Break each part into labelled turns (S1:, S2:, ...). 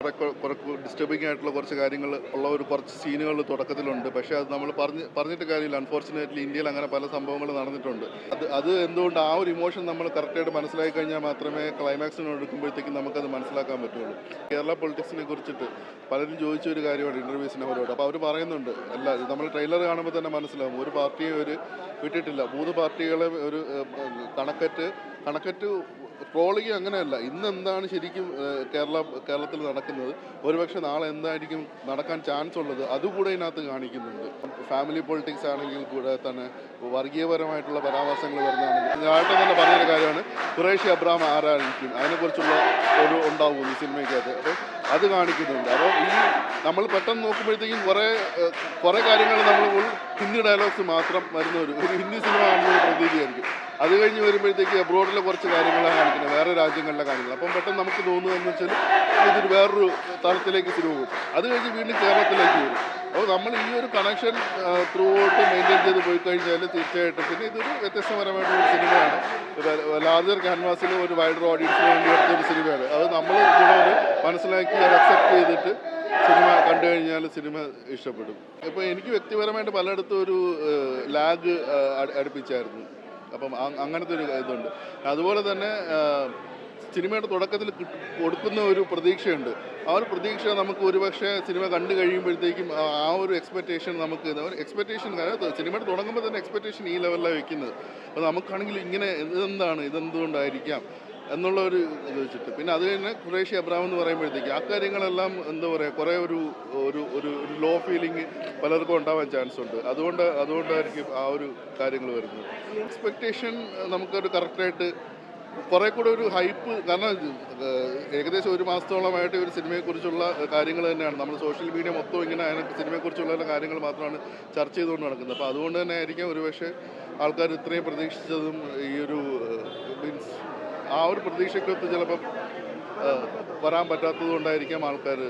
S1: കുറെ ഡിസ്റ്റർബിംഗ് ആയിട്ടുള്ള കുറച്ച് കാര്യങ്ങൾ ഉള്ള കുറച്ച് സീനുകൾ തുടക്കത്തിലുണ്ട്. പക്ഷേ അത് നമ്മൾ പറഞ്ഞിട്ട് കാര്യമില്ല. അൺഫോർച്ചുനേറ്റ്ലി ഇന്ത്യയിൽ അങ്ങനെ പല സംഭവങ്ങൾ നടന്നിട്ടുണ്ട്. അത് എന്തുകൊണ്ട് ആ ഒരു ഇമോഷൻ നമ്മൾ കറക്റ്റായിട്ട് മനസ്സിലാക്കി കഴിഞ്ഞാൽ മാത്രമേ ക്ലൈമാക്സിന് എടുക്കുമ്പോഴത്തേക്കും നമുക്കത് മനസ്സിലാക്കാൻ പറ്റുള്ളൂ. കേരള പൊളിറ്റിക്സിനെ കുറിച്ചിട്ട് പലരും ചോദിച്ച ഒരു കാര്യമാണ് ഇൻ്റർവ്യൂസിന് അവരോട്. അപ്പോൾ അവർ പറയുന്നുണ്ട്, അല്ല നമ്മൾ ട്രെയിലർ കാണുമ്പോൾ തന്നെ മനസ്സിലാവും, ഒരു പാർട്ടിയെ വിട്ടിട്ടില്ല. 3 പാർട്ടികളെ ഒരു കണക്കറ്റ് ട്രോളിങ് അങ്ങനെയല്ല. ഇന്ന് എന്താണ് ശരിക്കും കേരളത്തിൽ നടക്കുന്നത്, ഒരുപക്ഷെ നാളെ എന്തായിരിക്കും നടക്കാൻ ചാൻസ് ഉള്ളത്, അതുകൂടെ ഇതിനകത്ത് കാണിക്കുന്നുണ്ട്. ഫാമിലി പൊളിറ്റിക്സ് ആണെങ്കിൽ കൂടെ തന്നെ വർഗീയപരമായിട്ടുള്ള പരാമർശങ്ങൾ വരുന്നതാണെങ്കിൽ നേരത്തെ തന്നെ പറഞ്ഞൊരു കാര്യമാണ്, ഖുറൈഷി അബ്രഹാം ആരായിരിക്കും അതിനെക്കുറിച്ചുള്ള ഉണ്ടാവും ഈ സിനിമയ്ക്കകത്ത്. അപ്പോൾ അത് കാണിക്കുന്നുണ്ട്. അപ്പോൾ നമ്മൾ പെട്ടെന്ന് നോക്കുമ്പോഴത്തേക്കും കുറേ കാര്യങ്ങൾ നമ്മൾ ഹിന്ദി ഡയലോഗ്സ് മാത്രം വരുന്ന ഒരു ഹിന്ദി സിനിമ കാണുന്ന പ്രതീതിയായിരിക്കും. അത് കഴിഞ്ഞ് വരുമ്പോഴത്തേക്ക് അബ്രോഡിലെ കുറച്ച് കാര്യങ്ങളാണ് കാണിക്കുന്നത്, വേറെ രാജ്യങ്ങളിലെ കാര്യങ്ങൾ. അപ്പം പെട്ടെന്ന് നമുക്ക് തോന്നുന്നതെന്ന് വെച്ചാൽ ഇതൊരു വേറൊരു തലത്തിലേക്ക് ശുരു പോകും. അത് കഴിഞ്ഞ് വീണ്ടും കേരളത്തിലേക്ക് വരും. അപ്പോൾ നമ്മൾ ഈ ഒരു കണക്ഷൻ ത്രൂ ഔട്ട് മെയിൻറ്റെയിൻ ചെയ്ത് പോയി കഴിഞ്ഞാൽ തീർച്ചയായിട്ടും പിന്നെ ഇതൊരു വ്യത്യസ്തപരമായിട്ടുള്ള സിനിമയാണ്. ലാർജർ ക്യാൻവാസിൽ ഒരു വൈഡർ ഓഡിയൻസിന് വേണ്ടി എടുത്തൊരു സിനിമയാണ്. അത് നമ്മൾ കൂടെ മനസ്സിലാക്കി അത് അക്സെപ്റ്റ് ചെയ്തിട്ട് സിനിമ കണ്ടു കഴിഞ്ഞാൽ സിനിമ ഇഷ്ടപ്പെടും. ഇപ്പോൾ എനിക്ക് വ്യക്തിപരമായിട്ട് പലയിടത്തും ഒരു ലാഗ് അടുപ്പിച്ചായിരുന്നു. അപ്പം അങ്ങനത്തെ ഒരു ഇതുണ്ട്. അതുപോലെ തന്നെ സിനിമയുടെ തുടക്കത്തിൽ കൊടുക്കുന്ന ഒരു പ്രതീക്ഷയുണ്ട്. ആ ഒരു പ്രതീക്ഷ നമുക്ക് ഒരുപക്ഷെ സിനിമ കണ്ടു കഴിയുമ്പോഴത്തേക്കും ആ ഒരു എക്സ്പെക്റ്റേഷൻ നമുക്ക് സിനിമയുടെ തുടങ്ങുമ്പോൾ തന്നെ എക്സ്പെക്റ്റേഷൻ ഈ ലെവലിലാണ് വെക്കുന്നത്. അപ്പോൾ നമുക്കാണെങ്കിൽ ഇങ്ങനെ ഇതെന്തുകൊണ്ടായിരിക്കാം എന്നുള്ള ഒരു ഇത് വെച്ചിട്ട്, പിന്നെ അത് തന്നെ ഖുറൈഷി അബ്രഹാം എന്ന് പറയുമ്പോഴത്തേക്ക് ആ കാര്യങ്ങളെല്ലാം എന്താ പറയുക, കുറേ ഒരു ലോ ഫീലിംഗ് പലർക്കും ഉണ്ടാവാൻ ചാൻസ് ഉണ്ട്. അതുകൊണ്ടായിരിക്കും ആ ഒരു കാര്യങ്ങൾ വരുന്നത്. എക്സ്പെക്റ്റേഷൻ നമുക്കൊരു കറക്റ്റായിട്ട് കുറേ കൂടെ ഒരു ഹൈപ്പ്, കാരണം ഏകദേശം 1 മാസത്തോളമായിട്ട് ഒരു സിനിമയെക്കുറിച്ചുള്ള കാര്യങ്ങൾ തന്നെയാണ് നമ്മൾ സോഷ്യൽ മീഡിയ മൊത്തം ഇങ്ങനെ സിനിമയെക്കുറിച്ചുള്ള കാര്യങ്ങൾ മാത്രമാണ് ചർച്ച ചെയ്തുകൊണ്ട് നടക്കുന്നത്. അപ്പോൾ അതുകൊണ്ട് തന്നെ ആയിരിക്കാം ഒരുപക്ഷെ ആൾക്കാർ ഇത്രയും പ്രതീക്ഷിച്ചതും ഈ ഒരു മീൻസ് ആ ഒരു പ്രതീക്ഷയ്ക്കൊത്ത് ചിലപ്പം വരാൻ പറ്റാത്തത് കൊണ്ടായിരിക്കാം ആൾക്കാർ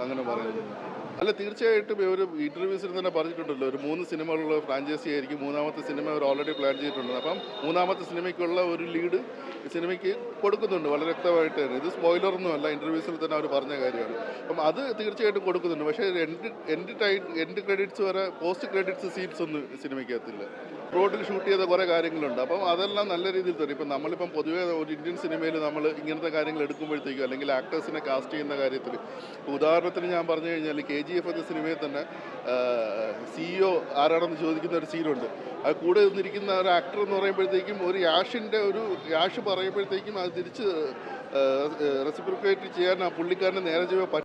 S1: അങ്ങനെ പറയുന്നത്. അല്ല, തീർച്ചയായിട്ടും ഇവർ ഇൻ്റർവ്യൂസിൽ തന്നെ പറഞ്ഞിട്ടുണ്ടല്ലോ, ഒരു 3 സിനിമകളുള്ള ഫ്രാഞ്ചൈസി ആയിരിക്കും. 3ാമത്തെ സിനിമ അവർ ഓൾറെഡി പ്ലാൻ ചെയ്തിട്ടുണ്ട്. അപ്പം 3ാമത്തെ സിനിമയ്ക്കുള്ള ഒരു ലീഡ് സിനിമയ്ക്ക് കൊടുക്കുന്നുണ്ട് വളരെ വ്യക്തമായിട്ട് തന്നെ. ഇത് സ്പോയിലറൊന്നും അല്ല, ഇൻ്റർവ്യൂസിൽ തന്നെ അവർ പറഞ്ഞ കാര്യമാണ്. അപ്പം അത് തീർച്ചയായിട്ടും കൊടുക്കുന്നുണ്ട്. പക്ഷേ എൻഡ് ക്രെഡിറ്റ്സ് വരെ പോസ്റ്റ് ക്രെഡിറ്റ്സ് സീൻസ് ഒന്നും സിനിമയ്ക്കകത്തില്ല. റോഡിൽ ഷൂട്ട് ചെയ്ത കുറേ കാര്യങ്ങളുണ്ട്. അപ്പം അതെല്ലാം നല്ല രീതിയിൽ തരും. ഇപ്പം നമ്മളിപ്പം പൊതുവേ ഒരു ഇന്ത്യൻ സിനിമയിൽ നമ്മൾ ഇങ്ങനത്തെ കാര്യങ്ങൾ എടുക്കുമ്പോഴത്തേക്കും അല്ലെങ്കിൽ ആക്ടേഴ്സിനെ കാസ്റ്റ് ചെയ്യുന്ന കാര്യത്തിൽ, ഉദാഹരണത്തിന് ഞാൻ പറഞ്ഞു കഴിഞ്ഞാൽ KGF എന്ന സിനിമയിൽ തന്നെ CEO ആരാണെന്ന് ചോദിക്കുന്ന ഒരു സീനുണ്ട്. അത് കൂടെ നിന്നിരിക്കുന്ന ഒരു ആക്ടർ എന്ന് പറയുമ്പോഴത്തേക്കും ഒരു യാഷ് പറയുമ്പോഴത്തേക്കും അത് തിരിച്ച് റെസിപ്രിക്കേറ്റ് ചെയ്യാൻ ആ പുള്ളിക്കാരനെ നേരെ